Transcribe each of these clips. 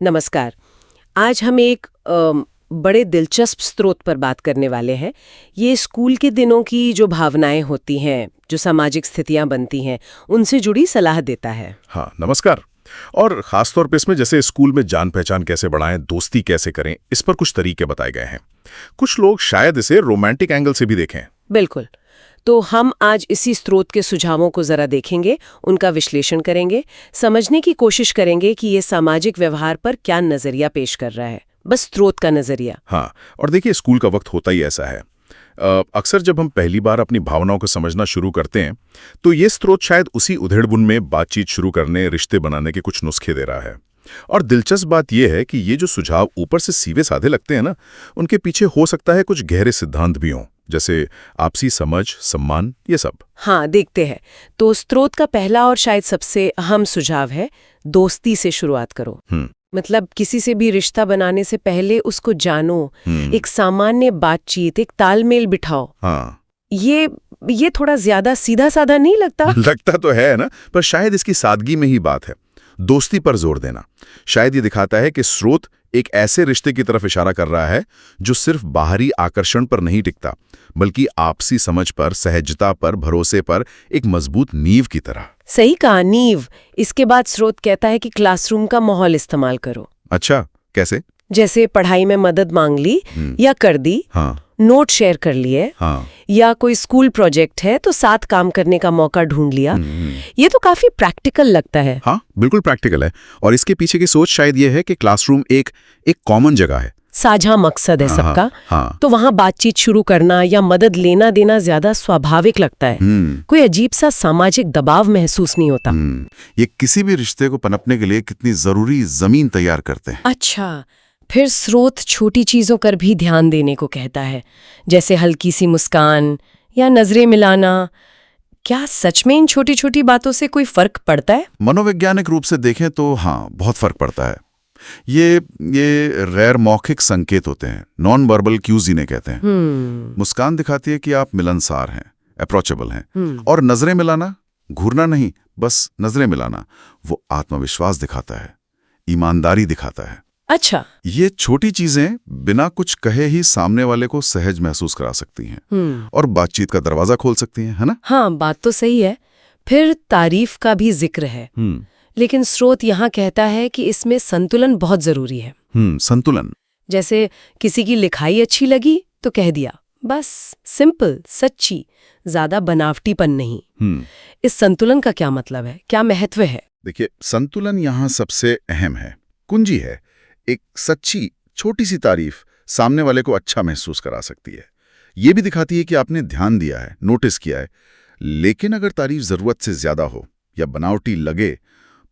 नमस्कार। आज हम एक बड़े दिलचस्प स्रोत पर बात करने वाले हैं। ये स्कूल के दिनों की जो भावनाएं होती हैं, जो सामाजिक स्थितियां बनती हैं, उनसे जुड़ी सलाह देता है। हाँ, नमस्कार। और खासतौर पे इसमें जैसे स्कूल में जान पहचान कैसे बढ़ाएं, दोस्ती कैसे करें, इस पर कुछ तरीके बताए गए हैं। कुछ लोग शायद इसे रोमांटिक एंगल से भी देखें। बिल्कुल। तो हम आज इसी स्रोत के सुझावों को जरा देखेंगे, उनका विश्लेषण करेंगे, समझने की कोशिश करेंगे कि ये सामाजिक व्यवहार पर क्या नजरिया पेश कर रहा है। बस स्रोत का नजरिया। हाँ, और देखिए स्कूल का वक्त होता ही ऐसा है। अक्सर जब हम पहली बार अपनी भावनाओं को समझना शुरू करते हैं तो ये स्रोत शायद उसी उधेड़बुन में बातचीत शुरू करने, रिश्ते बनाने के कुछ नुस्खे दे रहा है। और दिलचस्प बात यह है कि ये जो सुझाव ऊपर से सीधे साधे लगते हैं ना, उनके पीछे हो सकता है कुछ गहरे सिद्धांत भी हों, जैसे आपसी समझ, सम्मान, ये सब। हाँ, देखते हैं। तो स्रोत का पहला और शायद सबसे अहम सुझाव है, दोस्ती से शुरुआत करो। मतलब किसी से भी रिश्ता बनाने से पहले उसको जानो, एक सामान्य बातचीत, एक तालमेल बिठाओ। हाँ। ये थोड़ा ज्यादा सीधा साधा नहीं लगता? लगता तो है ना, पर शायद इसकी सादगी में ही बात है। दोस्ती पर जोर देना शायद ये दिखाता है कि स्रोत एक ऐसे रिश्ते की तरफ इशारा कर रहा है जो सिर्फ बाहरी आकर्षण पर नहीं टिकता, बल्कि आपसी समझ पर, सहजता पर, भरोसे पर एक मजबूत नींव की तरह। सही कहा, नींव। इसके बाद स्रोत कहता है कि क्लासरूम का माहौल इस्तेमाल करो। अच्छा, कैसे? जैसे पढ़ाई में मदद मांग ली या कर दी। हाँ। नोट शेयर कर लिए। हाँ। या कोई स्कूल प्रोजेक्ट है तो साथ काम करने का मौका ढूंढ लिया। ये तो काफी प्रैक्टिकल लगता है। हाँ, बिल्कुल प्रैक्टिकल है। और इसके पीछे की सोच शायद ये है कि क्लासरूम एक कॉमन जगह है, साझा मकसद है सबका। हाँ। तो वहाँ बातचीत शुरू करना या मदद लेना देना ज्यादा स्वाभाविक लगता है। कोई अजीब सा सामाजिक दबाव महसूस नहीं होता। ये किसी भी रिश्ते को पनपने के लिए कितनी जरूरी जमीन तैयार करते हैं। अच्छा, फिर स्रोत छोटी चीजों पर भी ध्यान देने को कहता है, जैसे हल्की सी मुस्कान या नजरें मिलाना। क्या सच में इन छोटी छोटी बातों से कोई फर्क पड़ता है? मनोवैज्ञानिक रूप से देखें तो हाँ, बहुत फर्क पड़ता है। ये गैर मौखिक संकेत होते हैं, नॉन वर्बल क्यूज इन्हें कहते हैं। मुस्कान दिखाती है कि आप मिलनसार हैं, अप्रोचेबल हैं। और नजरें मिलाना, घूरना नहीं, बस नजरें मिलाना, वो आत्मविश्वास दिखाता है, ईमानदारी दिखाता है। अच्छा। ये छोटी चीजें बिना कुछ कहे ही सामने वाले को सहज महसूस करा सकती हैं और बातचीत का दरवाजा खोल सकती हैं, है ना? हाँ, बात तो सही है। फिर तारीफ का भी जिक्र है, लेकिन स्रोत यहाँ कहता है कि इसमें संतुलन बहुत जरूरी है। संतुलन जैसे किसी की लिखाई अच्छी लगी तो कह दिया, बस सिंपल, सच्ची, ज्यादा बनावटीपन नहीं। इस संतुलन का क्या मतलब है, क्या महत्व है? देखिए, संतुलन यहाँ सबसे अहम है, कुंजी है। एक सच्ची छोटी सी तारीफ सामने वाले को अच्छा महसूस करा सकती है। ये भी दिखाती है कि आपने ध्यान दिया है, नोटिस किया है। लेकिन अगर तारीफ जरूरत से ज्यादा हो या बनावटी लगे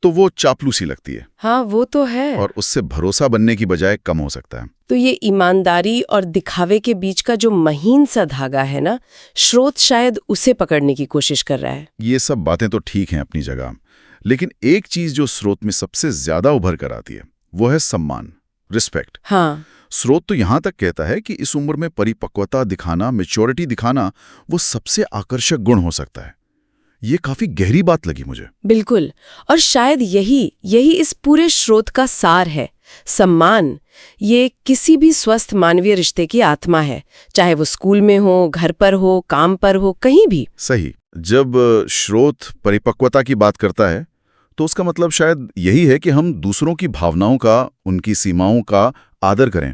तो वो चापलूसी लगती है। हाँ, वो तो है। और उससे भरोसा बनने की बजाय कम हो सकता है। तो ये ईमानदारी और दिखावे के बीच का जो महीन सा धागा है ना, स्रोत शायद उसे पकड़ने की कोशिश कर रहा है। ये सब बातें तो ठीक हैं अपनी जगह, लेकिन एक चीज जो स्रोत में सबसे ज्यादा उभर कर आती है वो है सम्मान, रिस्पेक्ट। हाँ। स्रोत तो यहां तक कहता है कि इस उम्र में परिपक्वता दिखाना, मैच्योरिटी दिखाना, वो सबसे आकर्षक गुण हो सकता है। ये काफी गहरी बात लगी मुझे। बिल्कुल। और शायद यही इस पूरे स्रोत का सार है। सम्मान, ये किसी भी स्वस्थ मानवीय रिश्ते की आत्मा है, चाहे वो स्कूल में हो, घर पर हो, काम पर हो, कहीं भी। सही। जब स्रोत परिपक्वता की बात करता है तो उसका मतलब शायद यही है कि हम दूसरों की भावनाओं का, उनकी सीमाओं का आदर करें।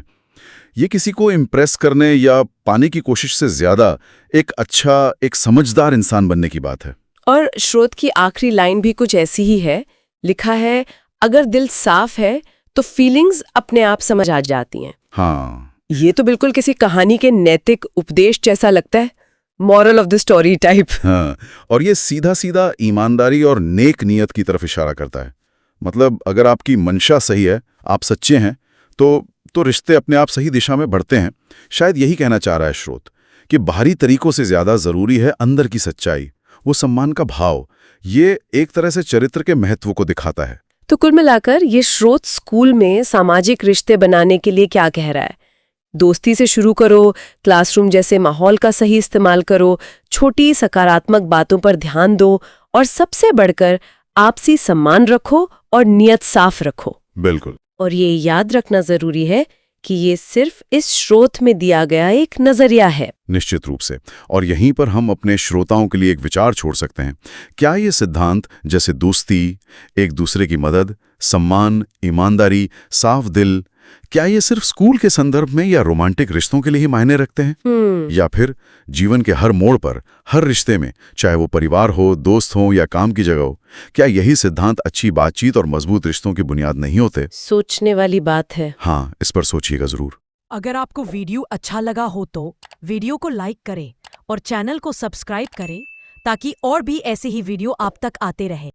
ये किसी को इम्प्रेस करने या पाने की कोशिश से ज्यादा एक अच्छा, एक समझदार इंसान बनने की बात है। और स्रोत की आखिरी लाइन भी कुछ ऐसी ही है। लिखा है, अगर दिल साफ है तो फीलिंग्स अपने आप समझ आ जाती हैं। हाँ। ये तो बिल्कुल किसी कहानी के नैतिक उपदेश जैसा लगता है, moral of the story type. हाँ, और ये सीधा सीधा ईमानदारी और नेक नियत की तरफ इशारा करता है। मतलब अगर आपकी मंशा सही है, आप सच्चे हैं, तो रिश्ते अपने आप सही दिशा में बढ़ते हैं। शायद यही कहना चाह रहा है स्रोत, कि बाहरी तरीकों से ज्यादा जरूरी है अंदर की सच्चाई, वो सम्मान का भाव। ये एक तरह से चरित्र के महत्व को दिखाता है। तो कुल मिलाकर ये स्रोत स्कूल में सामाजिक रिश्ते बनाने के लिए क्या कह रहा है? दोस्ती से शुरू करो, क्लासरूम जैसे माहौल का सही इस्तेमाल करो, छोटी सकारात्मक बातों पर ध्यान दो और सबसे बढ़कर आपसी सम्मान रखो और नियत साफ रखो। बिल्कुल। और ये याद रखना जरूरी है कि ये सिर्फ इस स्रोत में दिया गया एक नजरिया है। निश्चित रूप से। और यहीं पर हम अपने श्रोताओं के लिए एक विचार छोड़ सकते हैं। क्या ये सिद्धांत जैसे दोस्ती, एक दूसरे की मदद, सम्मान, ईमानदारी, साफ दिल, क्या ये सिर्फ स्कूल के संदर्भ में या रोमांटिक रिश्तों के लिए ही मायने रखते हैं? या फिर जीवन के हर मोड़ पर, हर रिश्ते में, चाहे वो परिवार हो, दोस्त हो या काम की जगह हो, क्या यही सिद्धांत अच्छी बातचीत और मजबूत रिश्तों की बुनियाद नहीं होते? सोचने वाली बात है। हाँ, इस पर सोचिएगा जरूर। अगर आपको वीडियो अच्छा लगा हो तो वीडियो को लाइक करें और चैनल को सब्सक्राइब करें ताकि और भी ऐसे ही वीडियो आप तक आते रहे।